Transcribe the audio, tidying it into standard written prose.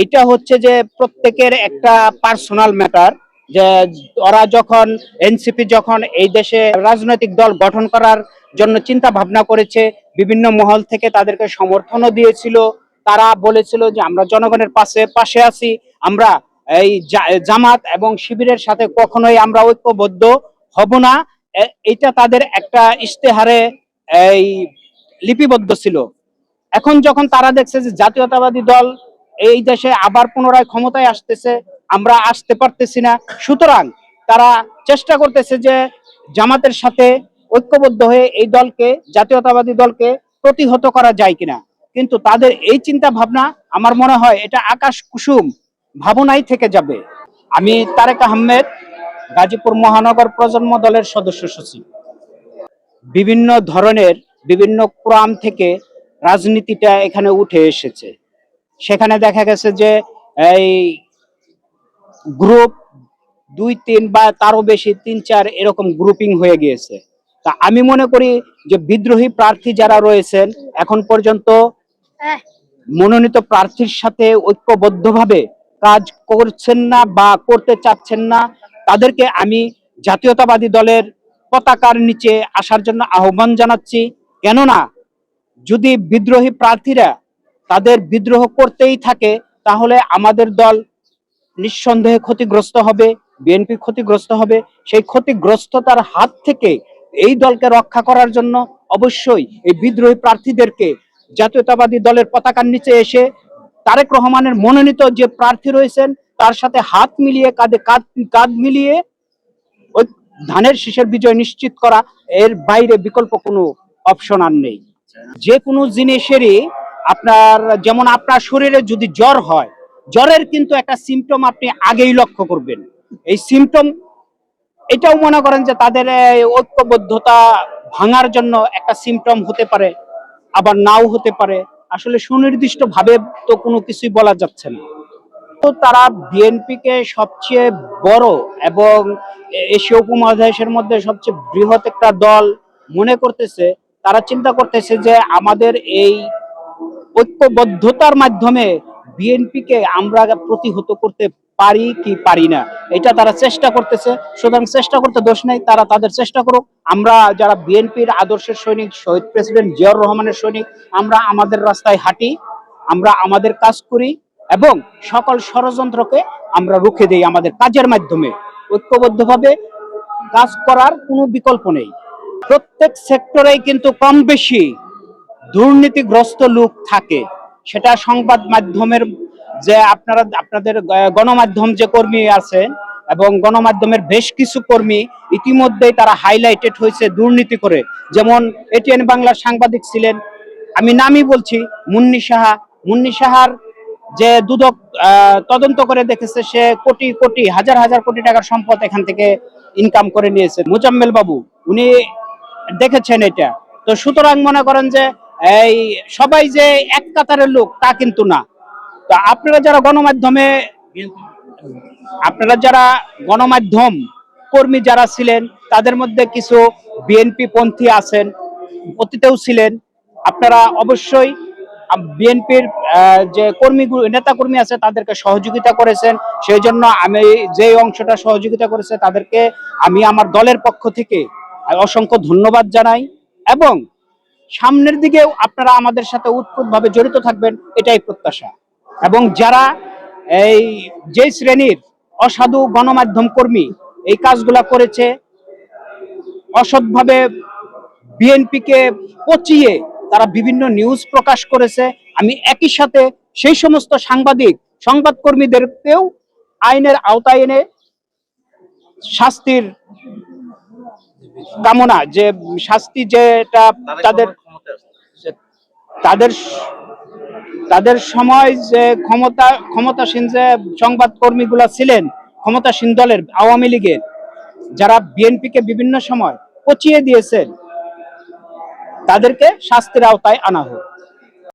এটা হচ্ছে যে প্রত্যেকের একটা পার্সোনাল ম্যাটার, যে ওরা যখন এনসিপি যখন এই দেশে রাজনৈতিক দল গঠন করার জন্য চিন্তা ভাবনা করেছে, বিভিন্ন মহল থেকে তাদেরকে সমর্থনও দিয়েছিল। তারা বলেছিল যে আমরা জনগণের পাশে পাশে আছি, আমরা এই জামাত এবং শিবিরের সাথে কখনোই আমরা ঐক্যবদ্ধ হব না। এটা তাদের একটা ইশতেহারে এই লিপিবদ্ধ ছিল। এখন যখন তারা দেখছে যে জাতীয়তাবাদী দল এই দেশে আবার পুনরায় ক্ষমতায় আসতেছে, আমরা আসতে পারতেছি না, সুতরাং তারা চেষ্টা করতেছে যে জামাতের সাথে ঐক্যবদ্ধ হয়ে এই দলকে, জাতীয়তাবাদী দলকে প্রতিহত করা যায় কিনা। কিন্তু তাদের এই চিন্তা ভাবনা আমার মনে হয় এটা আকাশ কুসুম ভাবনাই থেকে যাবে। আমি তারেক আহমেদ, গাজীপুর মহানগর প্রজন্ম দলের সদস্য সচিব। বিভিন্ন ধরনের বিভিন্ন ক্রম থেকে রাজনীতিটা এখানে উঠে এসেছে। সেখানে দেখা গেছে যে এই গ্রুপ 2-3 বা তারও বেশি 3-4 এরকম গ্রুপিং হয়ে গিয়েছে। তা আমি মনে করি যে বিদ্রোহী প্রার্থী যারা রয়েছেন এখন পর্যন্ত মনোনীত প্রার্থীর সাথে ঐক্যবদ্ধভাবে কাজ করছেন না বা করতে চাচ্ছেন না, তাদেরকে আমি জাতীয়তাবাদী দলের পতাকার নিচে আসার জন্য আহ্বান জানাচ্ছি। কেননা যদি বিদ্রোহী প্রার্থীরা তাদের বিদ্রোহ করতেই থাকে, তাহলে আমাদের দল নিঃসন্দেহে ক্ষতিগ্রস্ত হবে, বিএনপি ক্ষতিগ্রস্ত হবে। সেই ক্ষতিগ্রস্ততার হাত থেকে এই দলকে রক্ষা করার জন্য অবশ্যই এই বিদ্রোহী প্রার্থীদেরকে জাতীয়তাবাদী দলের পতাকার নিচে এসে তারেক রহমানের মনোনীত যে প্রার্থী রয়েছেন তার সাথে হাত মিলিয়ে, কাঁধে কাঁধ মিলিয়ে ওই ধানের শীষের বিজয় নিশ্চিত করা, এর বাইরে বিকল্প কোনো অপশন আর নেই। যে কোনো জিনিসেরই আপনার, যেমন আপনার শরীরে যদি জ্বর হয়, জ্বরের কিন্তু একটা সিমটম আপনি আগেই লক্ষ্য করবেন। এই সিমটম এটাও মনে করেন যে তাদের ঐক্যবদ্ধতা ভাঙার জন্য একটা সিমটম হতে পারে, আবার নাও হতে পারে। আসলে সুনির্দিষ্ট ভাবে তো কোনো কিছুই বলা যাচ্ছে না। তো তারা বিএনপিকে সবচেয়ে বড় এবং এশীয় উপমহাদেশের মধ্যে সবচেয়ে বৃহৎ একটা দল মনে করতেছে। তারা চিন্তা করতেছে যে আমাদের এই ঐক্যবদ্ধতার মাধ্যমে বিএনপিকে আমরা প্রতিহত করতে পারি কি পারি না, এটা তারা চেষ্টা করতেছে। সুতরাং চেষ্টা করতে দোষ নেই, তারা তাদের চেষ্টা করুক। আমরা যারা বিএনপির আদর্শের সৈনিক, শহীদ প্রেসিডেন্ট জিয়াউর রহমানের সৈনিক, আমরা আমাদের রাস্তায় হাঁটি, আমরা আমাদের কাজ করি এবং সকল ষড়যন্ত্রকে আমরা রুখে দেই আমাদের কাজের মাধ্যমে। ঐক্যবদ্ধভাবে কাজ করার কোনো বিকল্প নেই। প্রত্যেক সেক্টরেই কিন্তু কম বেশি দুর্নীতিগ্রস্ত লোক থাকে। সেটা সংবাদ মাধ্যমের যে আপনাদের গণমাধ্যম যে কর্মী আছেন এবং গণমাধ্যমের বেশ কিছু কর্মী ইতিমধ্যেই তারা হাইলাইটেড হয়েছে দুর্নীতি করে। যেমন এটিএন বাংলার সাংবাদিক ছিলেন, আমি নামই বলছি, মুন্নি সাহা। মুন্নি সাহার যে দুদক তদন্ত করে দেখেছে সে কোটি কোটি, হাজার হাজার কোটি টাকার সম্পদ এখান থেকে ইনকাম করে নিয়েছে। মোজাম্মেল বাবু উনি দেখেছেন এটা। তো সুতরাং মনে করেন যে এই সবাই যে এক কাতারের লোক তা কিন্তু না। তো আপনারা যারা গণমাধ্যম কর্মী যারা ছিলেন, তাদের মধ্যে কিছু বিএনপি পন্থী আছেন, অতীতেও ছিলেন। আপনারা অবশ্যই বিএনপির যে নেতা কর্মী আছে তাদেরকে সহযোগিতা করেছেন। সেই জন্য আমি যে অংশটা সহযোগিতা করেছে তাদেরকে আমি আমার দলের পক্ষ থেকে অসংখ্য ধন্যবাদ জানাই এবং সামনের দিকেও আপনারা আমাদের সাথে ওতপ্রোতভাবে জড়িত থাকবেন, এটাই প্রত্যাশা। এবং যারা এই যে শ্রেণীর অসাধু গণমাধ্যম কর্মী এই কাজগুলা করেছে, অসৎভাবে বিএনপিকে পচিয়ে তারা বিভিন্ন নিউজ প্রকাশ করেছে, আমি একই সাথে সেই সমস্ত সংবাদকর্মীদেরকেও আইনের আওতায় এনে শাস্তির কামনা, যে শাস্তি যেটা তাদের তাদের তাদের সময় যে ক্ষমতাসীন যে সংবাদ কর্মীগুলা ছিলেন, ক্ষমতাসীন দলের আওয়ামী লীগের, যারা বিএনপিকে বিভিন্ন সময় পচিয়ে দিয়েছেন, তাদেরকে শাস্তির আওতায় আনা হোক।